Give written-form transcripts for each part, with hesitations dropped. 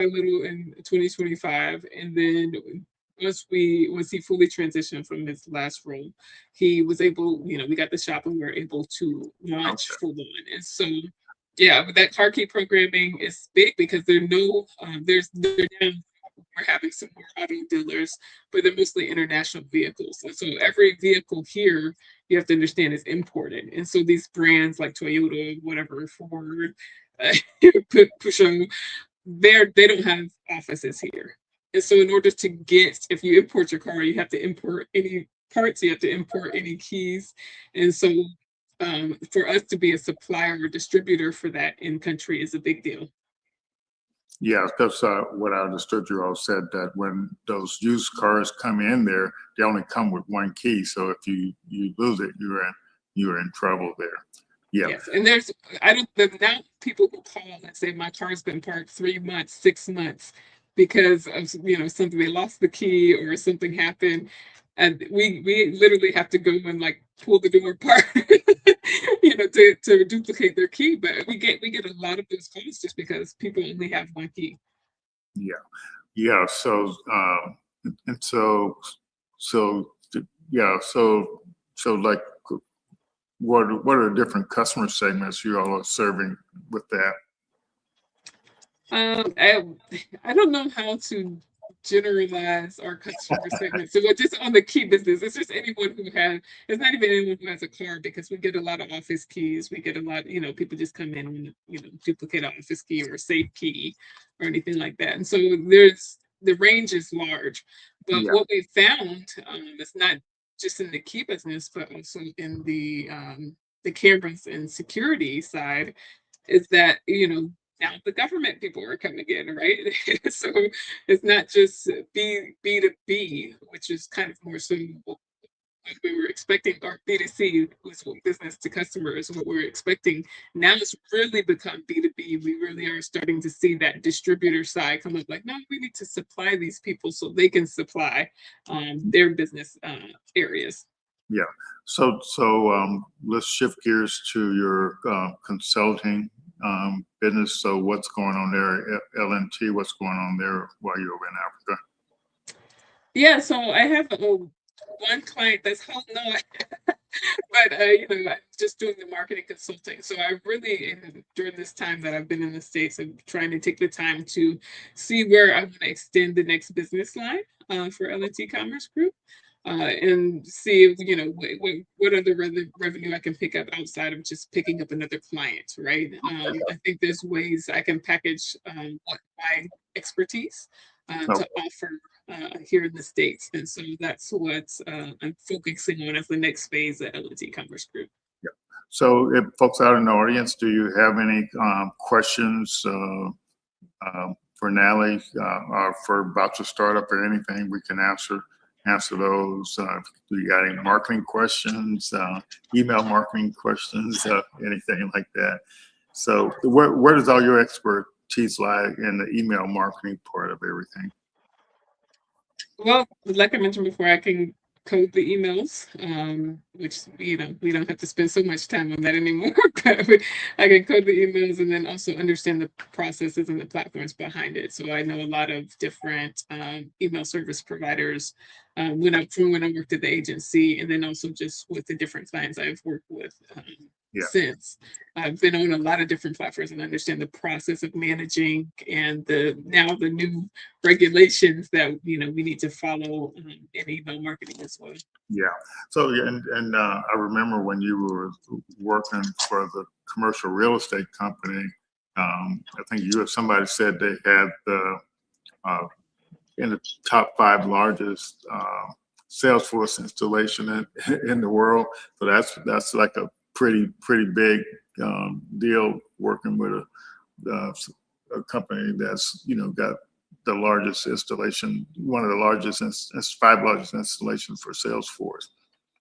a little in 2025, and then once he fully transitioned from his last role, he was able, we got the shop and we were able to launch Okay. full on. And so, yeah, but that car key programming is big because there are no, they're now we're having some more auto dealers, but they're mostly international vehicles. And so every vehicle here, you have to understand, is imported. And so these brands like Toyota, whatever, Ford, uh, Peugeot, they don't have offices here. And so in order to get, if you import your car, you have to import any parts, you have to import any keys. And so for us to be a supplier or distributor for that in country is a big deal. Yeah, because what I understood you all said that when those used cars come in there, they only come with one key. So if you lose it, you're in trouble there. Yeah. Yes, and I don't, the now people who call and say my car's been parked 3 months, 6 months because of, something, they lost the key or something happened, and we literally have to go and like pull the door apart, to duplicate their key. But we get a lot of those calls just because people only have one key. Yeah. Yeah. So and so yeah. So like, what are the different customer segments you all are serving with that? Um, I, I don't know how to generalize our customer segment. So, just on the key business, it's just anyone who has. It's not even anyone who has a car because we get a lot of office keys. We get a lot. People just come in and duplicate an office key or a safe key or anything like that. And so the range is large. But Yeah. what we found is not just in the key business, but also in the cameras and security side is that now the government people are coming in, right? So it's not just B2B, which is kind of more so what we were expecting, or B2C, was what business to customer is what we were expecting. Now it's really become B2B. We really are starting to see that distributor side come up like, no, we need to supply these people so they can supply their business areas. Yeah. So let's shift gears to your consulting business. So what's going on there at LNT? What's going on there while you're over in Africa? Yeah, so I have one client that's holding on, but I'm just doing the marketing consulting. So I really, during this time that I've been in the States, I'm trying to take the time to see where I want to extend the next business line for LNT Commerce Group. And see if, what other revenue I can pick up outside of just picking up another client, right? I think there's ways I can package what my expertise Oh, to offer here in the States. And so that's what I'm focusing on as the next phase at LNT Commerce Group. yeah. So if folks out in the audience, do you have any questions for Natalie or for about your startup or anything? We can answer those. Do you got any marketing questions, email marketing questions, anything like that? So where does all your expertise lie in the email marketing part of everything? Well, like I mentioned before, I can code the emails, which we don't have to spend so much time on that anymore. But I can code the emails and then also understand the processes and the platforms behind it. So I know a lot of different email service providers when I worked at the agency, and then also just with the different clients I've worked with Yeah. since. I've been on a lot of different platforms and understand the process of managing and the new regulations that we need to follow in email marketing as well. Yeah. So yeah, and I remember when you were working for the commercial real estate company. I think somebody said they had the in the top 5 largest Salesforce installation in the world. So that's like a pretty big deal working with a company that's got the largest installation, one of the largest, 5 largest installations for Salesforce.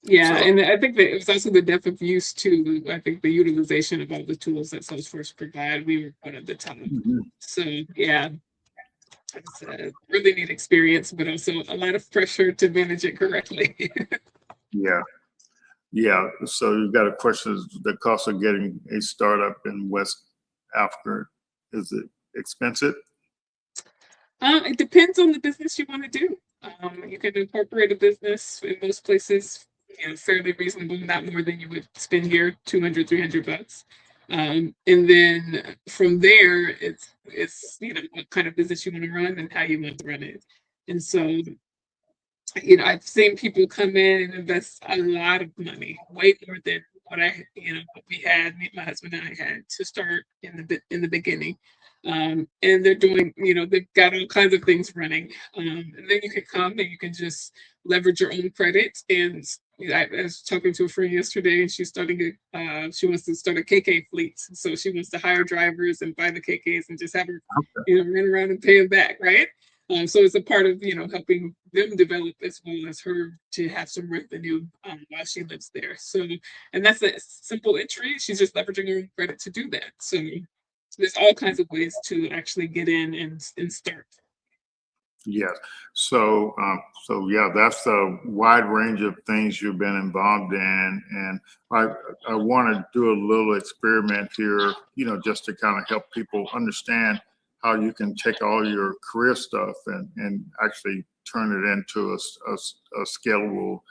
Yeah, So and I think that it was also the depth of use too. I think the utilization of all the tools that Salesforce provide, we were one of the top. mhm. So yeah, it's a really neat experience, but also a lot of pressure to manage it correctly. Yeah, yeah. So you got a question: the cost of getting a startup in West Africa, is it expensive? It depends on the business you want to do. You can incorporate a business in most places, fairly reasonable, not more than you would spend here, 200, $300. And then from there, it's what kind of business you want to run and how you want to run it. And so I've seen people come in and invest a lot of money, way more than what we had, me, my husband and I had to start in the beginning. And they're doing, they've got all kinds of things running. And then you can come and you can just leverage your own credit. And I was talking to a friend yesterday, and she wants to start a KK fleet. So she wants to hire drivers and buy the KKs and just have her, run around and pay them back, right? So it's a part of helping them develop as well as her to have some revenue while she lives there. So, and that's a simple entry. She's just leveraging her own credit to do that. So there's all kinds of ways to actually get in and start. Yes. So yeah, that's a wide range of things you've been involved in, and I want to do a little experiment here, just to kind of help people understand how you can take all your career stuff and actually turn it into a scalable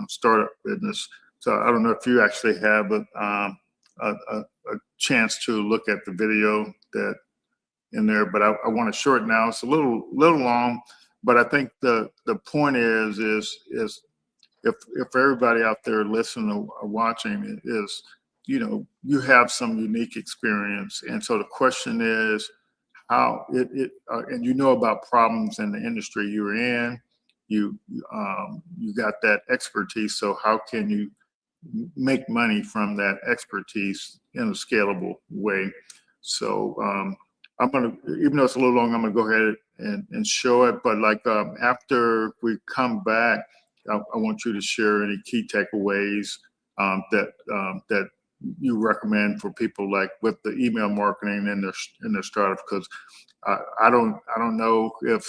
startup business. So I don't know if you actually have a chance to look at the video that in there, but I want to shorten now. It's a little long, but I think the point is if everybody out there listening or watching is, you have some unique experience, and so the question is how and about problems in the industry you're in. You got that expertise, so how can you make money from that expertise in a scalable way? So I'm gonna, even though it's a little long, I'm gonna go ahead and show it. But after we come back, I want you to share any key takeaways that you recommend for people with the email marketing in their startup, because I don't know if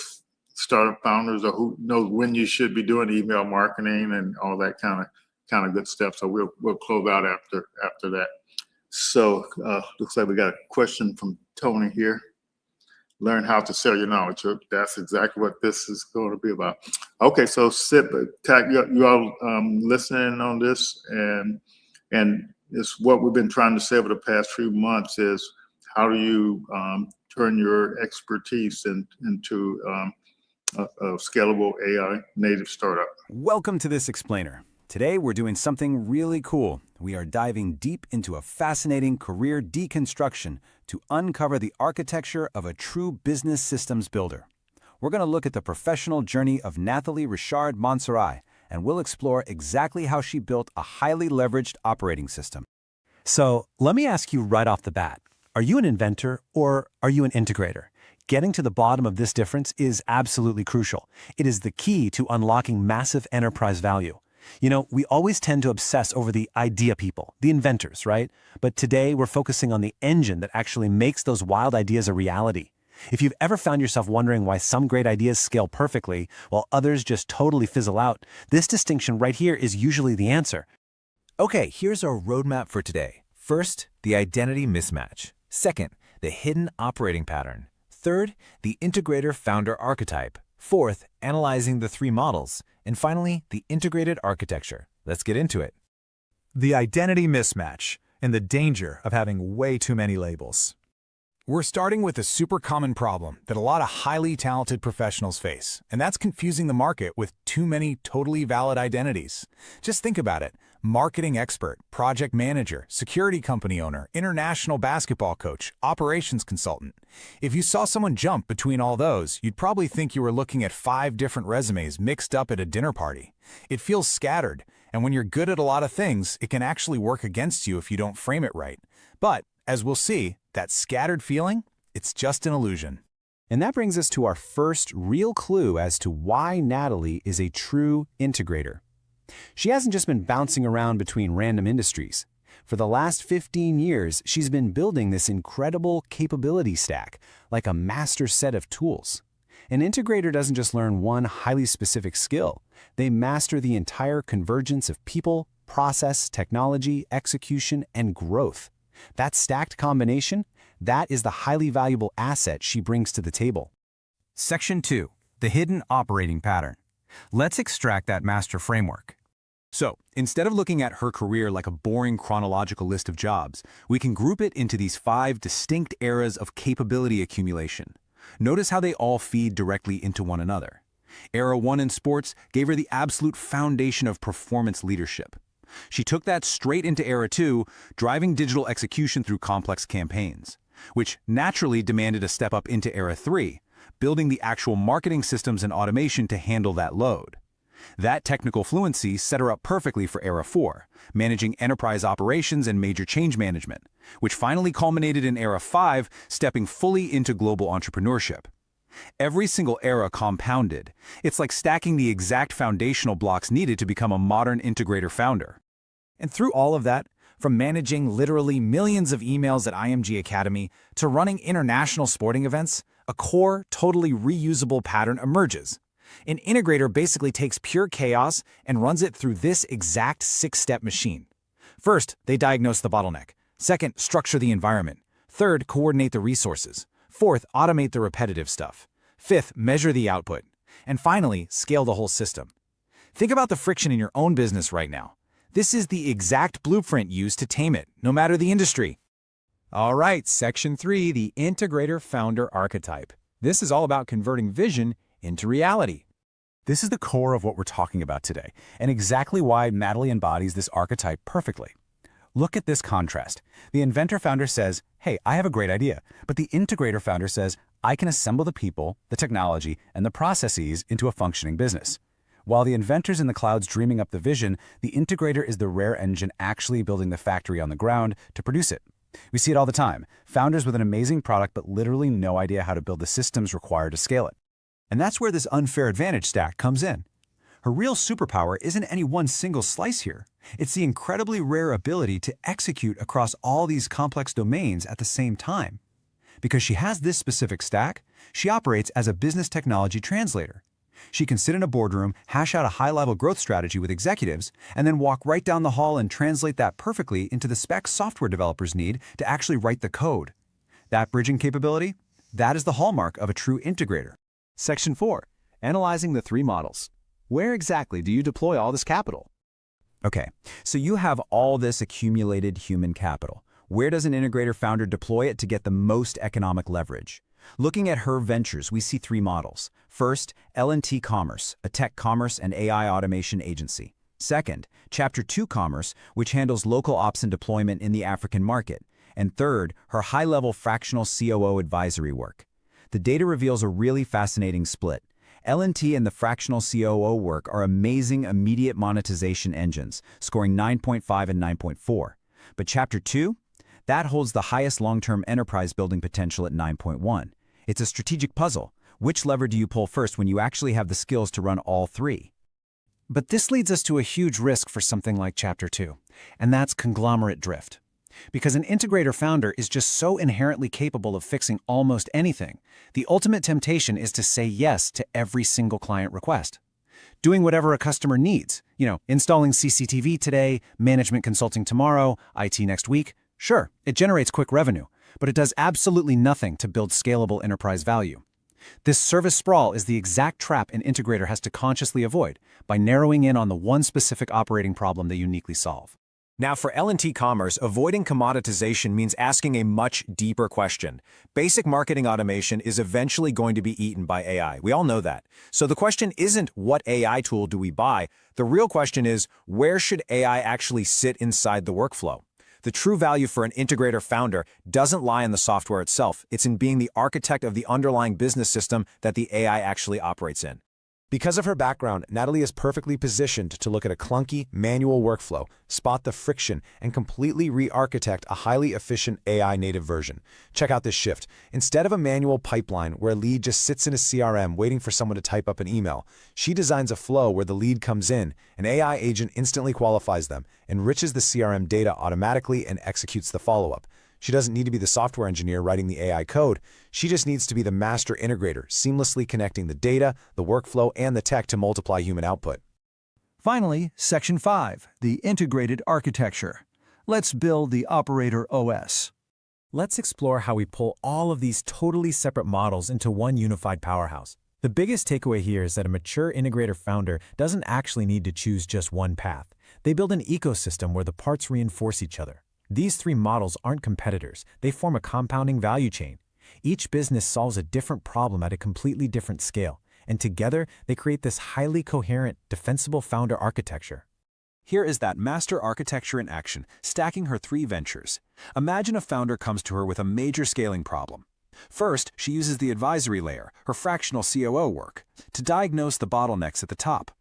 startup founders or who knows when you should be doing email marketing and all that kind of good stuff. So we'll close out after that. So looks like we got a question from Tony here. Learn how to sell your knowledge. That's exactly what this is going to be about. Okay, so you all listening on this, and it's what we've been trying to say over the past few months is how do you turn your expertise into a scalable AI native startup. Welcome to this explainer. Today we're doing something really cool. We are diving deep into a fascinating career deconstruction to uncover the architecture of a true business systems builder. We're going to look at the professional journey of Nathalie Richard Monserrat, and we'll explore exactly how she built a highly leveraged operating system. So let me ask you right off the bat, are you an inventor or are you an integrator? Getting to the bottom of this difference is absolutely crucial. It is the key to unlocking massive enterprise value. We always tend to obsess over the idea people, the inventors, right? But today we're focusing on the engine that actually makes those wild ideas a reality. If you've ever found yourself wondering why some great ideas scale perfectly while others just totally fizzle out, this distinction right here is usually the answer. Okay, here's our roadmap for today. First, the identity mismatch. Second, the hidden operating pattern. Third, the integrator founder archetype. Fourth, analyzing the three models. And finally, the integrated architecture. Let's get into it. The identity mismatch and the danger of having way too many labels. We're starting with a super common problem that a lot of highly talented professionals face, and that's confusing the market with too many totally valid identities. Just think about it. Marketing expert, project manager, security company owner, international basketball coach, operations consultant. If you saw someone jump between all those, you'd probably think you were looking at 5 different resumes mixed up at a dinner party. It feels scattered, and when you're good at a lot of things, it can actually work against you if you don't frame it right. But, as we'll see, that scattered feeling, it's just an illusion. And that brings us to our first real clue as to why Nathalie is a true integrator. She hasn't just been bouncing around between random industries. For the last 15 years, she's been building this incredible capability stack, like a master set of tools. An integrator doesn't just learn one highly specific skill. They master the entire convergence of people, process, technology, execution, and growth. That stacked combination, that is the highly valuable asset she brings to the table. Section 2. The hidden operating pattern. Let's extract that master framework. So, instead of looking at her career like a boring chronological list of jobs, we can group it into these 5 distinct eras of capability accumulation. Notice how they all feed directly into one another. Era 1 in sports gave her the absolute foundation of performance leadership. She took that straight into Era 2, driving digital execution through complex campaigns, which naturally demanded a step up into Era 3, building the actual marketing systems and automation to handle that load. That technical fluency set her up perfectly for Era 4, managing enterprise operations and major change management, which finally culminated in Era 5, stepping fully into global entrepreneurship. Every single era compounded. It's like stacking the exact foundational blocks needed to become a modern integrator founder. And through all of that, from managing literally millions of emails at IMG Academy to running international sporting events, a core, totally reusable pattern emerges. An integrator basically takes pure chaos and runs it through this exact 6-step machine. First, they diagnose the bottleneck. Second, structure the environment. Third, coordinate the resources. Fourth, automate the repetitive stuff. Fifth, measure the output. And finally, scale the whole system. Think about the friction in your own business right now. This is the exact blueprint used to tame it, no matter the industry. All right, Section 3, the Integrator Founder Archetype. This is all about converting vision into reality. This is the core of what we're talking about today, and exactly why Natalie embodies this archetype perfectly. Look at this contrast. The inventor founder says, hey, I have a great idea, but the integrator founder says, I can assemble the people, the technology, and the processes into a functioning business. While the inventor's in the clouds dreaming up the vision, the integrator is the rare engine actually building the factory on the ground to produce it. We see it all the time. Founders with an amazing product but literally no idea how to build the systems required to scale it. And that's where this unfair advantage stack comes in. Her real superpower isn't any one single slice here. It's the incredibly rare ability to execute across all these complex domains at the same time. Because she has this specific stack, she operates as a business technology translator. She can sit in a boardroom, hash out a high-level growth strategy with executives, and then walk right down the hall and translate that perfectly into the specs software developers need to actually write the code. That bridging capability, that is the hallmark of a true integrator. Section 4. Analyzing the 3 models. Where exactly do you deploy all this capital? Okay, so you have all this accumulated human capital. Where does an integrator founder deploy it to get the most economic leverage? Looking at her ventures, we see 3 models. First, L&T Commerce, a tech commerce and AI automation agency. Second, Chapter 2 Commerce, which handles local ops and deployment in the African market. And third, her high-level fractional COO advisory work. The data reveals a really fascinating split. L&T and the fractional COO work are amazing immediate monetization engines, scoring 9.5 and 9.4. But Chapter 2? That holds the highest long-term enterprise building potential at 9.1. It's a strategic puzzle. Which lever do you pull first when you actually have the skills to run all 3? But this leads us to a huge risk for something like Chapter 2, and that's conglomerate drift. Because an integrator founder is just so inherently capable of fixing almost anything, the ultimate temptation is to say yes to every single client request. Doing whatever a customer needs, installing CCTV today, management consulting tomorrow, IT next week. Sure, it generates quick revenue, but it does absolutely nothing to build scalable enterprise value. This service sprawl is the exact trap an integrator has to consciously avoid by narrowing in on the one specific operating problem they uniquely solve. Now, for L&T Commerce, avoiding commoditization means asking a much deeper question. Basic marketing automation is eventually going to be eaten by AI. We all know that. So the question isn't what AI tool do we buy? The real question is, where should AI actually sit inside the workflow? The true value for an integrator founder doesn't lie in the software itself. It's in being the architect of the underlying business system that the AI actually operates in. Because of her background, Natalie is perfectly positioned to look at a clunky, manual workflow, spot the friction, and completely re-architect a highly efficient AI-native version. Check out this shift. Instead of a manual pipeline where a lead just sits in a CRM waiting for someone to type up an email, she designs a flow where the lead comes in, an AI agent instantly qualifies them, enriches the CRM data automatically, and executes the follow-up. She doesn't need to be the software engineer writing the AI code. She just needs to be the master integrator, seamlessly connecting the data, the workflow, and the tech to multiply human output. Finally, Section 5, the integrated architecture. Let's build the operator OS. Let's explore how we pull all of these totally separate models into one unified powerhouse. The biggest takeaway here is that a mature integrator founder doesn't actually need to choose just one path. They build an ecosystem where the parts reinforce each other. These three models aren't competitors. They form a compounding value chain. Each business solves a different problem at a completely different scale, and together they create this highly coherent, defensible founder architecture. Here is that master architecture in action, stacking her three ventures. Imagine a founder comes to her with a major scaling problem. First, she uses the advisory layer, her fractional COO work, to diagnose the bottlenecks at the top.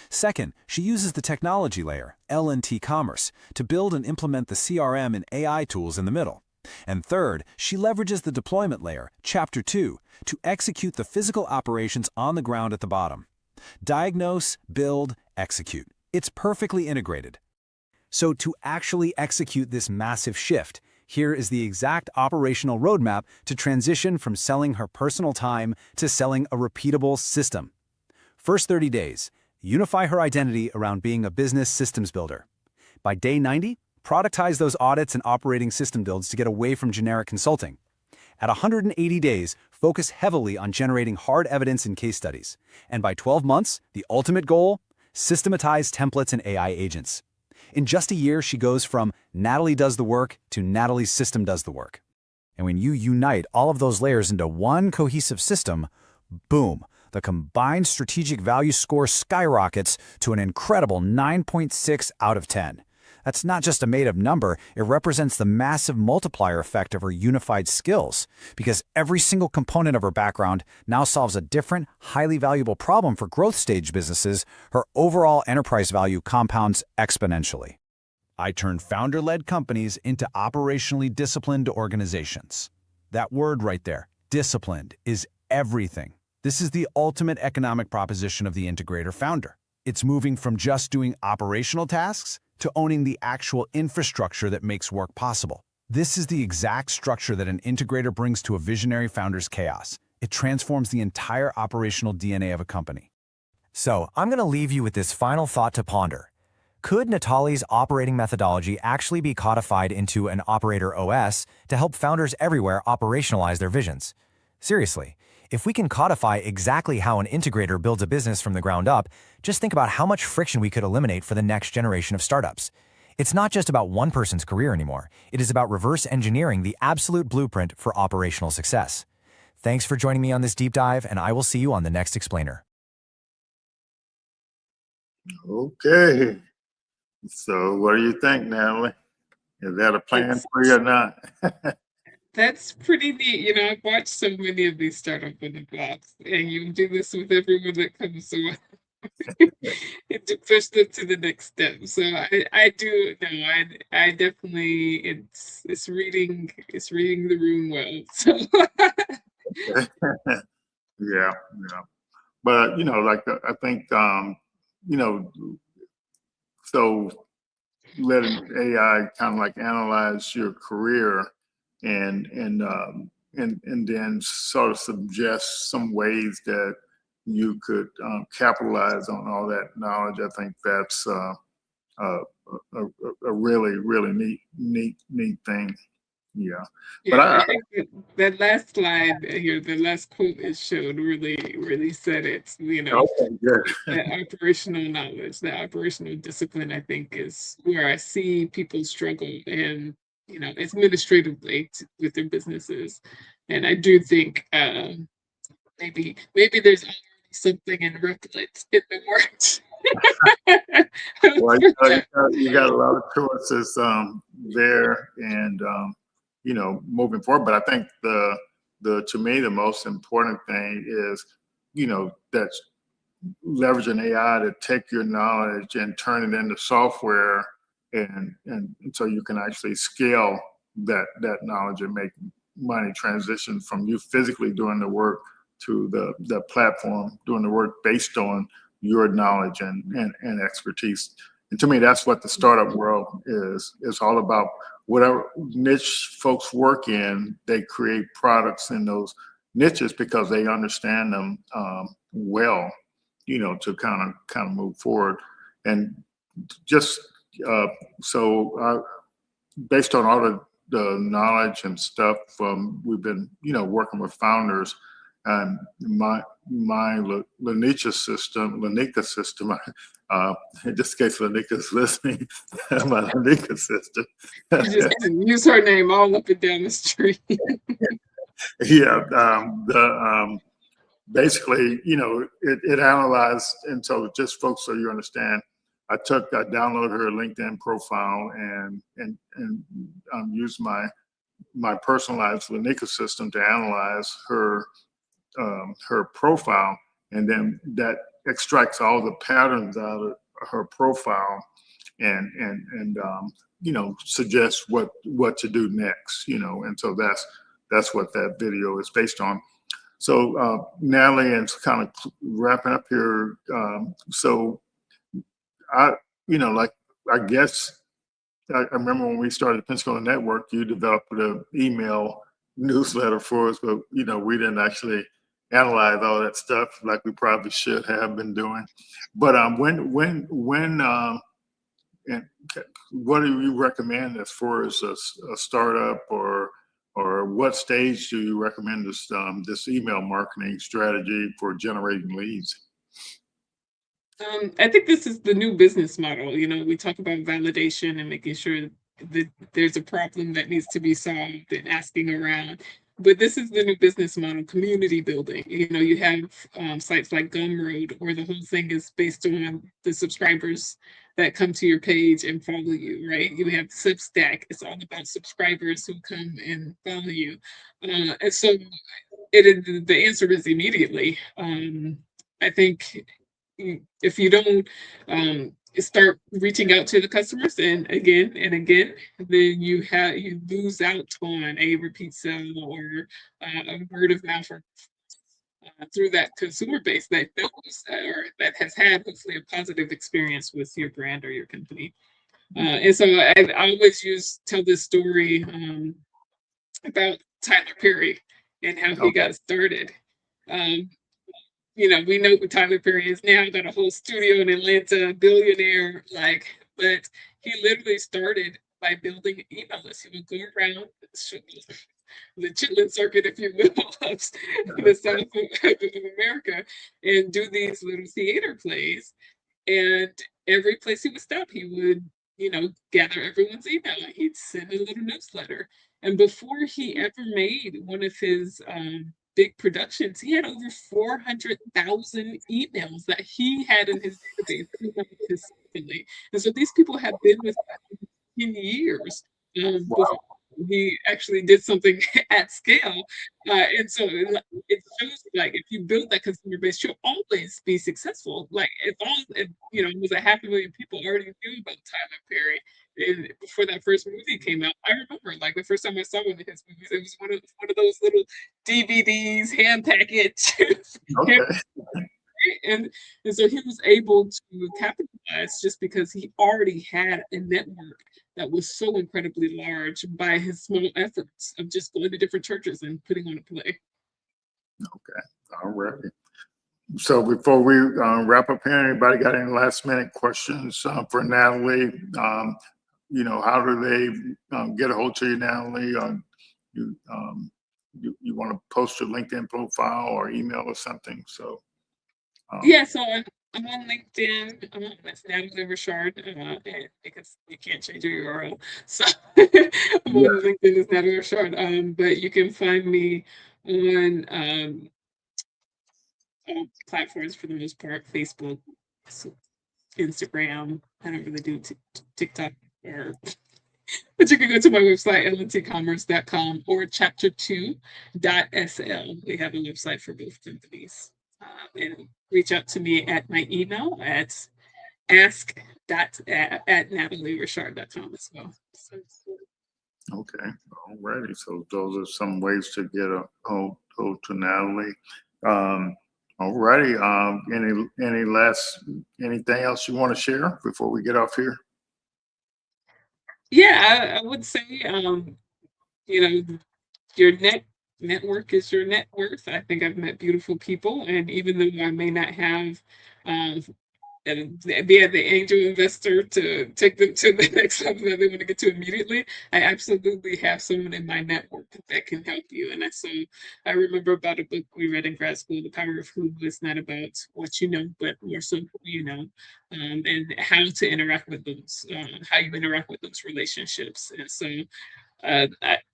Second, she uses the technology layer, L&T Commerce, to build and implement the CRM and AI tools in the middle. And third, she leverages the deployment layer, Chapter 2, to execute the physical operations on the ground at the bottom. Diagnose, build, execute. It's perfectly integrated. So to actually execute this massive shift, here is the exact operational roadmap to transition from selling her personal time to selling a repeatable system. First 30 days, unify her identity around being a business systems builder. By day 90, productize those audits and operating system builds to get away from generic consulting. At 180 days, focus heavily on generating hard evidence and case studies. And by 12 months, the ultimate goal, systematize templates and AI agents. In just a year, she goes from Natalie does the work to Natalie's system does the work. And when you unite all of those layers into one cohesive system, boom, the combined strategic value score skyrockets to an incredible 9.6 out of 10. That's not just a made-up number, it represents the massive multiplier effect of her unified skills, because every single component of her background now solves a different, highly valuable problem for growth stage businesses. Her overall enterprise value compounds exponentially. I turn founder-led companies into operationally disciplined organizations. That word right there, disciplined, is everything. This is the ultimate economic proposition of the integrator founder. It's moving from just doing operational tasks to owning the actual infrastructure that makes work possible. This is the exact structure that an integrator brings to a visionary founder's chaos. It transforms the entire operational DNA of a company. So, I'm going to leave you with this final thought to ponder. Could Natalie's operating methodology actually be codified into an operator OS to help founders everywhere operationalize their visions? Seriously, if we can codify exactly how an integrator builds a business from the ground up, just think about how much friction we could eliminate for the next generation of startups. It's not just about one person's career anymore. It is about reverse engineering the absolute blueprint for operational success. Thanks for joining me on this deep dive, and I will see you on the next explainer. Okay. So what do you think, Natalie? Is that a plan for you or not? That's pretty neat. I've watched so many of these startup on the blocks, and you do this with everyone that comes on to push them to the next step. So I do know. I definitely it's reading the room well. So Yeah, yeah. But I think so letting AI kind of like analyze your career and then sort of suggest some ways that you could capitalize on all that knowledge. I think that's a really really neat thing. Yeah, but I think that last slide here, the last quote it showed really said it. okay, good. That operational knowledge, that operational discipline, I think, is where I see people struggle and administratively with their businesses. And I do think maybe there's already something in Replit in the works. Well, you got a lot of choices there, and moving forward. But I think to me the most important thing is that leveraging AI to take your knowledge and turn it into software, and so you can actually scale that knowledge and make money transition from you physically doing the work to the platform doing the work based on your knowledge and expertise. And to me, that's what the startup world is. It's all about whatever niche folks work in, they create products in those niches because they understand them well, to kind of move forward. And just based on all knowledge and stuff. We've been, working with founders, and my Lanika system, in this case, Lanika's listening. My Lanika system. You just use her name all up and down the street. Yeah, basically, it analyzed, and so just folks, so you understand, I downloaded her LinkedIn profile and used my personalized Lanika system to analyze her profile, and then that extracts all the patterns out of her profile and suggests what to do next, and so that's what that video is based on. So Natalie, and kind of wrapping up here. So I guess I remember when we started the Pensacola Network, you developed an email newsletter for us, but we didn't actually analyze all that stuff like we probably should have been doing. But when and what do you recommend as far as a startup, or what stage do you recommend this email marketing strategy for generating leads? I think this is the new business model. We talk about validation and making sure that there's a problem that needs to be solved and asking around. But this is the new business model, community building. You have sites like Gumroad, where the whole thing is based on the subscribers that come to your page and follow you, right? You have Substack. It's all about subscribers who come and follow you. And so the answer is immediately. I think if you don't start reaching out to the customers and again, then you lose out on a repeat sale or a word of mouth or through that consumer base that knows or that has had hopefully a positive experience with your brand or your company. And so I always tell this story about Tyler Perry and how he got started. We know who Tyler Perry is now, got a whole studio in Atlanta, billionaire, but he literally started by building email lists. He would go around the chitlin circuit, if you will, of the South of America and do these little theater plays. And every place he would stop, he would, gather everyone's email. He'd send a little newsletter. And before he ever made one of his big productions, he had over 400,000 emails that he had in his database consistently. And so these people have been with him 10 years before he actually did something at scale. And so it shows if you build that consumer base, you'll always be successful. If it was a 500,000 people already knew about Tyler Perry. And before that first movie came out, I remember the first time I saw one of his movies, it was one of those little DVDs, hand package. Okay. And so he was able to capitalize just because he already had a network that was so incredibly large by his small efforts of just going to different churches and putting on a play. Okay, all right. So before we wrap up here, anybody got any last minute questions for Natalie? How do they get a hold of you, Natalie? You want to post your LinkedIn profile or email or something? So so I'm on LinkedIn. That's Natalie Richard, because you can't change your URL. So I'm on LinkedIn as Natalie Richard. But you can find me on platforms for the most part: Facebook, Instagram. I don't really do TikTok, but you can go to my website, lntcommerce.com or chapter2.sl. We have a website for both companies. And reach out to me at my email at ask.natalierichard.com as well. Okay, all righty. So those are some ways to get a hold to Natalie. All righty. Anything else you want to share before we get off here? Yeah, I would say, your network is your net worth. I think I've met beautiful people, and even though I may not have and be the angel investor to take them to the next level that they want to get to immediately, I absolutely have someone in my network that can help you. And I remember about a book we read in grad school, The Power of Who. Is not about what you know, but more so who you know, and how to interact with those, how you interact with those relationships. And so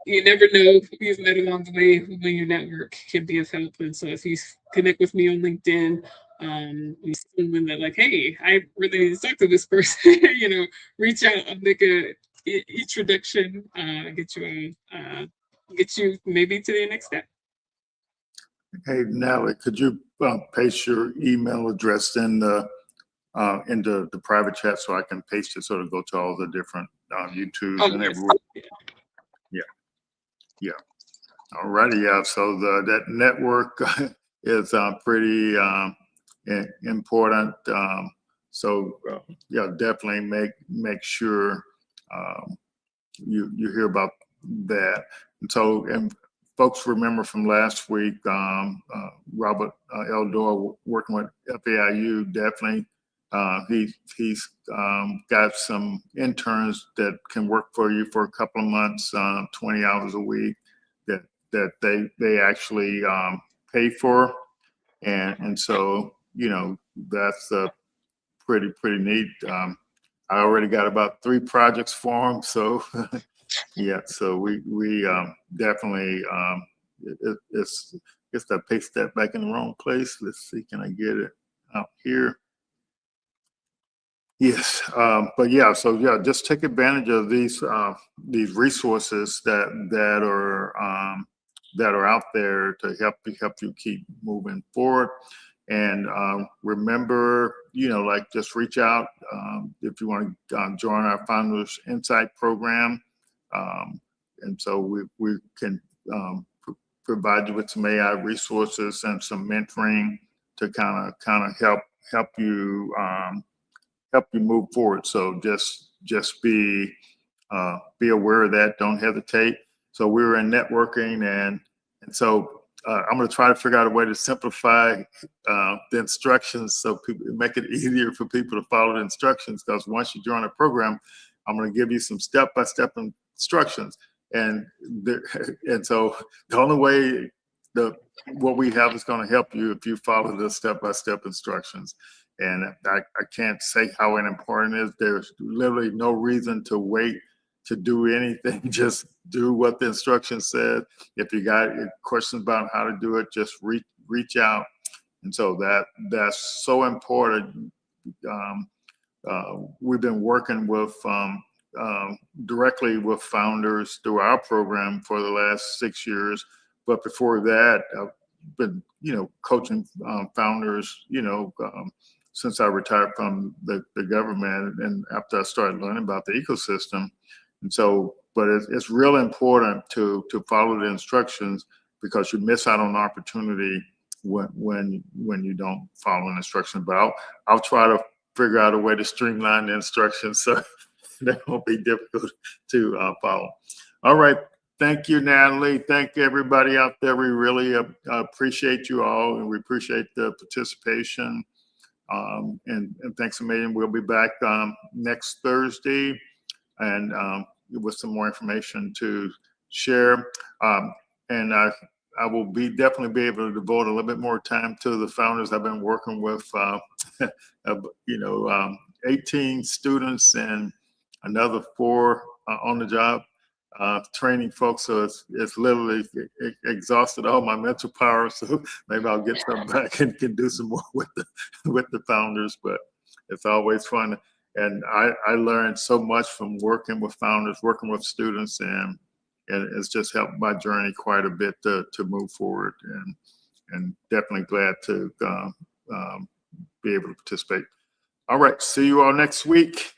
you never know who you've met along the way, who in your network can be of help. And so if you connect with me on LinkedIn, you see someone that like, hey, I really need to talk to this person, reach out, I'll make a introduction, get you maybe to the next step. Hey, Natalie, could you paste your email address into the private chat so I can paste it so it'll go to all the different YouTubes and Yes. everywhere? Yeah. All righty. Yeah. So that network is pretty important. Yeah, definitely make sure you hear about that. And folks remember from last week, Robert Eldor working with FAIU, definitely. He's got some interns that can work for you for a couple of months, 20 hours a week that they actually pay for. And so, that's pretty neat. I already got about 3 projects for them. So yeah, so we definitely it's that paste that back in the wrong place. Let's see, can I get it out here? Yes, but yeah, so yeah, just take advantage of these resources that are out there to help you keep moving forward. And remember, like just reach out if you want to join our Founders Insight program. And so we can provide you with some AI resources and some mentoring to kind of help you move forward. So just be aware of that. Don't hesitate. So we were in networking, and so I'm going to try to figure out a way to simplify the instructions so people make it easier for people to follow the instructions. Because once you join a program, I'm going to give you some step-by-step instructions, and so the only way what we have is going to help you if you follow the step-by-step instructions. And I can't say how important it is. There's literally no reason to wait to do anything. Just do what the instruction said. If you got questions about how to do it, just reach out. And so that's so important. We've been working with directly with founders through our program for the last 6 years. But before that, I've been, coaching founders, since I retired from the government and after I started learning about the ecosystem. And so, but it's real important to follow the instructions, because you miss out on opportunity when you don't follow an instruction. But I'll try to figure out a way to streamline the instructions so that won't be difficult to follow. All right. Thank you, Natalie. Thank everybody out there. We really appreciate you all, and we appreciate the participation. And thanks a million. We'll be back next Thursday, and with some more information to share. And I will definitely be able to devote a little bit more time to the founders I've been working with. 18 students and another 4 on the job training folks. So it's literally exhausted all my mental power. So maybe I'll get some back and can do some more with the founders. But it's always fun, and I learned so much from working with founders, working with students, and it's just helped my journey quite a bit to move forward. And definitely glad to be able to participate. All right, see you all next week.